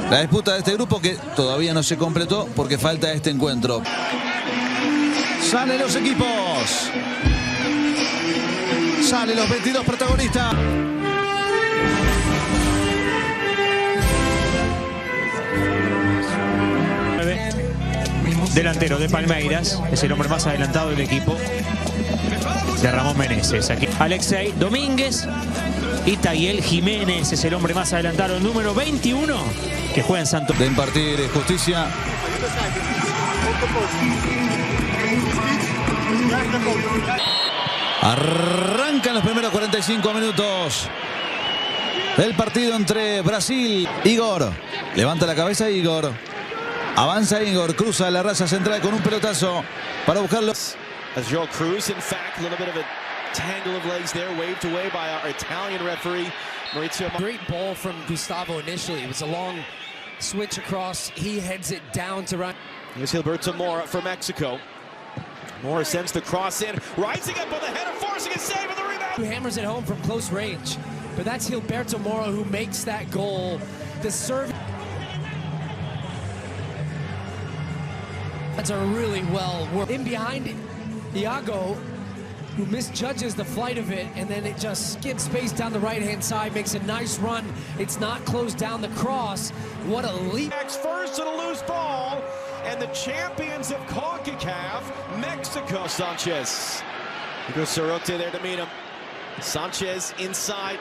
La disputa de este grupo que todavía no se completó porque falta este encuentro. Salen los equipos. Salen los 22 protagonistas. Delantero de Palmeiras, es el hombre más adelantado del equipo de Ramón Meneses. Aquí Alexei Domínguez y Tayel Jiménez es el hombre más adelantado, el número 21, que juega en Santo. De impartir justicia. Arrancan los primeros 45 minutos del partido entre Brasil. Igor levanta la cabeza. Igor avanza. Igor cruza la raza central con un pelotazo para buscarlo. As Joel Cruz, in fact, a little bit of a tangle of legs there, waved away by our Italian referee, Maurizio. Great ball from Gustavo initially. It was a long switch across. He heads it down to right. Here's Gilberto Mora for Mexico. Mora sends the cross in, rising up on the header, forcing a save with the rebound. Who hammers it home from close range. But that's Gilberto Mora who makes that goal. The serve. That's a really well worked. In behind it, Iago, who misjudges the flight of it, and then it just skips space down the right-hand side, makes a nice run. It's not closed down the cross. What a leap. First and a loose ball, and the champions of CONCACAF, Mexico. Sanchez. He goes Sorote there to meet him. Sanchez inside.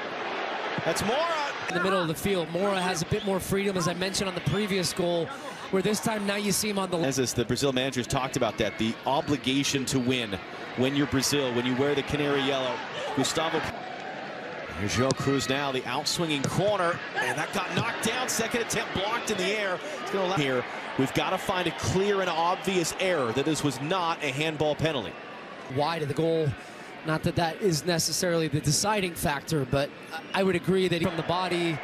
That's Mora. In the middle of the field, Mora has a bit more freedom, as I mentioned on the previous goal, where this time now you see him on the... As the Brazil managers talked about that, the obligation to win when you're Brazil, when you wear the canary yellow. Gustavo. Here's Joel Cruz now, the outswinging corner, and that got knocked down. Second attempt blocked in the air. It's going to here. We've got to find a clear and obvious error that this was not a handball penalty. Wide of the goal. Not that that is necessarily the deciding factor, but I would agree that from the body,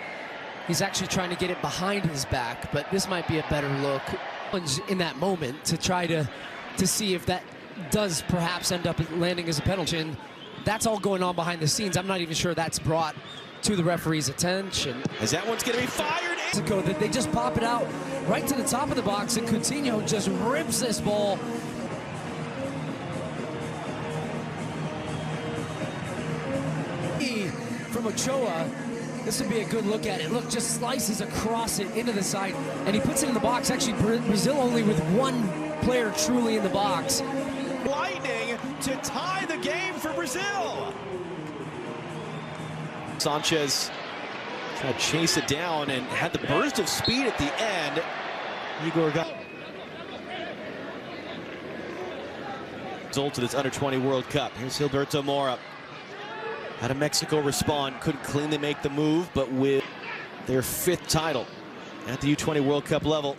he's actually trying to get it behind his back, but this might be a better look in that moment to try to see if that does perhaps end up landing as a penalty. And that's all going on behind the scenes. I'm not even sure that's brought to the referee's attention. As that one's going to be fired in. That they just pop it out right to the top of the box, and Coutinho just rips this ball. From Ochoa, this would be a good look at it. Look, just slices across it into the side, and he puts it in the box. Actually, Brazil only with one player truly in the box. Lightning to tie the game for Brazil. Sanchez tried to chase it down and had the burst of speed at the end. Igor got result of this under-20 World Cup. Here's Gilberto Mora. How did Mexico respond? Couldn't cleanly make the move, but with their 5th title at the U20 World Cup level.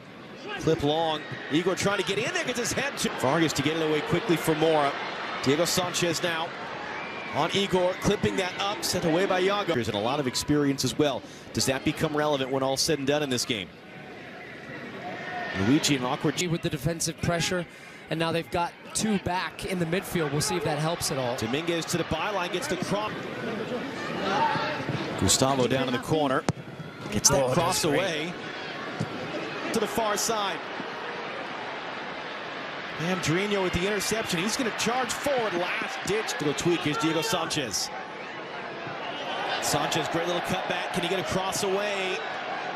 Clip long. Igor trying to get in there, gets his head to Vargas to get it away quickly for Mora. Diego Sanchez now on Igor, clipping that up, sent away by Iago. And a lot of experience as well. Does that become relevant when all's said and done in this game? Luigi an awkward with the defensive pressure, and now they've got 2 back in the midfield. We'll see if that helps at all. Dominguez to the byline, gets the cross. Gustavo down in the corner, gets that cross away to the far side. Andrino with the interception. He's going to charge forward, last ditch to go tweak. Here's Diego Sanchez. Sanchez, great little cutback. Can he get a cross away?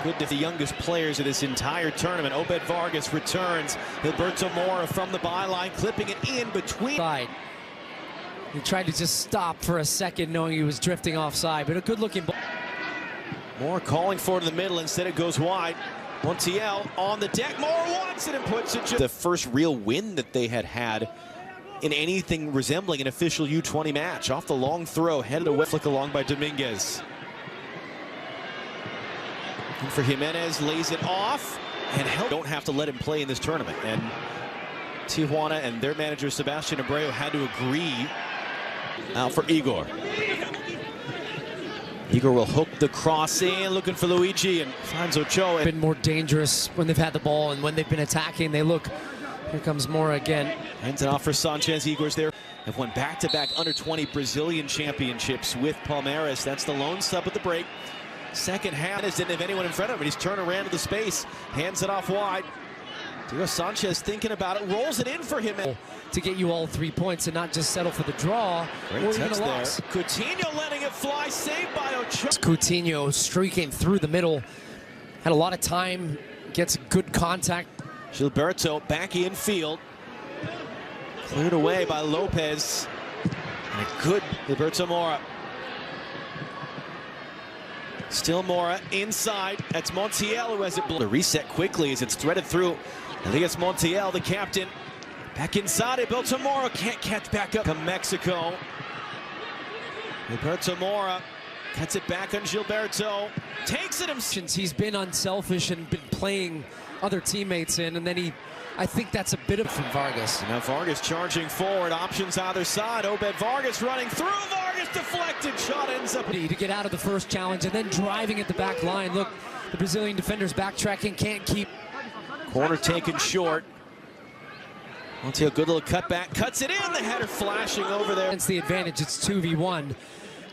Good to the youngest players of this entire tournament. Obed Vargas returns. Gilberto Mora from the byline, clipping it in between. He tried to just stop for a second, knowing he was drifting offside, but a good-looking ball. Mora calling for it in the middle. Instead, it goes wide. Montiel on the deck. Mora wants it and puts it. The first real win that they had in anything resembling an official U20 match. Off the long throw, headed away. Flick along by Dominguez. And for Jimenez, lays it off, and don't have to let him play in this tournament. And Tijuana and their manager Sebastian Abreu had to agree. Out for Igor. Igor will hook the cross in, looking for Luigi, and finds Ochoa. Been more dangerous when they've had the ball, and when they've been attacking, they look. Here comes Mora again. Hands it off for Sanchez. Igor's there. Have won back-to-back under-20 Brazilian championships with Palmeiras. That's the lone sub at the break. second half. Didn't have anyone in front of him. He's turned around to the space, hands it off wide. Diego Sanchez thinking about it, rolls it in for him. To get you all 3 points and not just settle for the draw Great or even touch a loss. there. Coutinho letting it fly, saved by Ochoa. Coutinho streaking through the middle. Had a lot of time, gets good contact. Gilberto back in field. Cleared away by Lopez. And a good Gilberto Mora. Still Mora inside. That's Montiel who has it. The reset quickly as it's threaded through. I think it's Montiel, the captain. Back inside it. Gilberto Mora can't catch back up to Mexico. Gilberto Mora cuts it back on Gilberto. Takes it himself. He's been unselfish and been playing other teammates in, and then I think that's a bit of from Vargas. Now Vargas charging forward, options either side. Obed Vargas running through. Vargas deflected, shot ends up. To get out of the first challenge and then driving at the back line. Look, the Brazilian defenders backtracking, can't keep. Corner taken short. Montiel, good little cutback, cuts it in. The header flashing over there. It's the advantage, it's 2v1.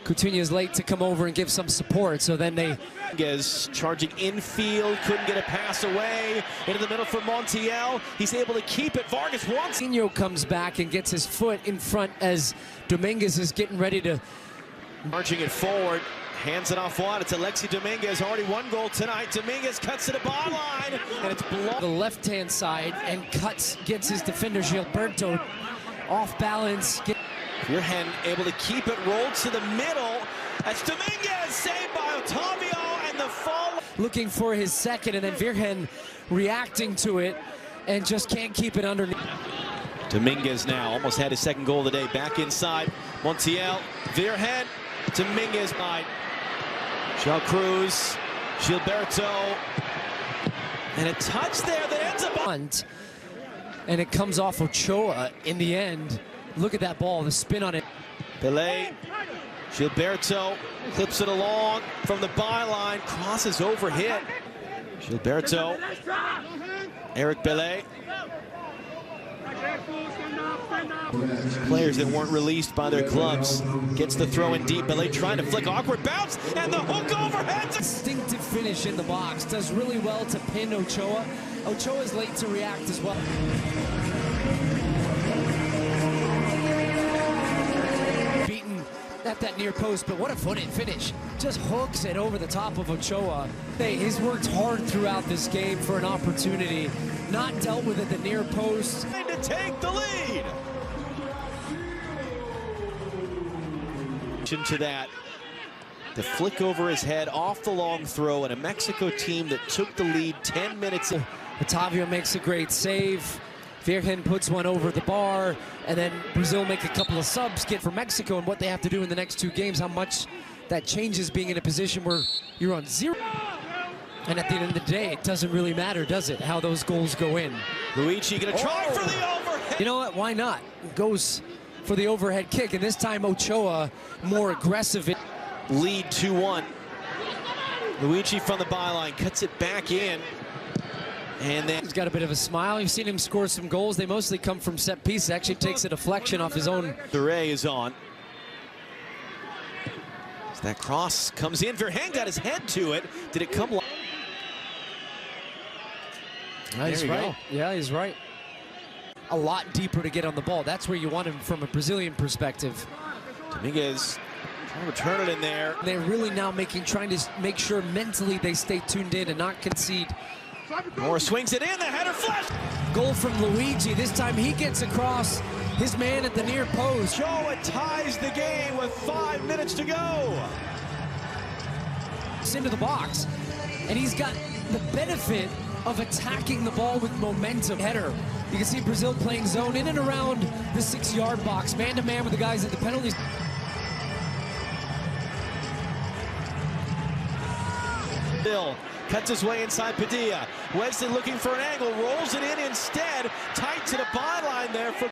Coutinho's late to come over and give some support, so then they... Charging infield, couldn't get a pass away. Into the middle for Montiel. He's able to keep it. Vargas wants... Coutinho comes back and gets his foot in front as Dominguez is getting ready to... Marching it forward, hands it off wide. It's Alexi Dominguez, already one goal tonight. Dominguez cuts to the byline, and it's blocked. The left-hand side and gets his defender, Gilberto, off balance. Virgen able to keep it, rolled to the middle. That's Dominguez, saved by Otavio, and the fall. Looking for his second, and then Virgen reacting to it, and just can't keep it underneath. Dominguez now almost had his second goal of the day. Back inside, Montiel, Virgen, Dominguez by João Cruz, Gilberto, and a touch there that ends up on. And it comes off Ochoa in the end. Look at that ball, the spin on it. Pelé, Gilberto clips it along from the byline, crosses over hit. Gilberto, Eric Pelé. Players that weren't released by their clubs. Gets the throw in deep. Pelé trying to flick, awkward bounce, and the hook overhead. Instinctive finish in the box. Does really well to pin Ochoa. Ochoa's late to react as well. Beaten at that near post, but what a footed finish. Just hooks it over the top of Ochoa. Hey, he's worked hard throughout this game for an opportunity. Not dealt with at the near post. To take the lead. To that, the flick over his head off the long throw, and a Mexico team that took the lead 10 minutes. Otavio makes a great save. Virgen puts one over the bar, and then Brazil make a couple of subs, get for Mexico, and what they have to do in the next two games, how much that changes being in a position where you're on zero. And at the end of the day, it doesn't really matter, does it, how those goals go in. Luigi gonna try for the overhead. You know what, why not? Goes for the overhead kick, and this time Ochoa more aggressive. Lead 2-1. Luigi from the byline cuts it back in. And then he's got a bit of a smile. You've seen him score some goals. They mostly come from set pieces. Actually takes a deflection off his own. Nárية is on. So that cross comes in. Virgen got his head to it. Did it come? He's right. Yeah, he's right. A lot deeper to get on the ball. That's where you want him from a Brazilian perspective. Dominguez trying to return it in there. They're really now trying to make sure mentally they stay tuned in and not concede. Moore swings it in, the header flash. Goal from Luigi. This time he gets across his man at the near post. Ochoa ties the game with 5 minutes to go. It's into the box, and he's got the benefit of attacking the ball with momentum. Header. You can see Brazil playing zone in and around the 6-yard box, man-to-man with the guys at the penalties. Bill cuts his way inside Padilla. Wesley looking for an angle, rolls it in instead. Tight to the byline there for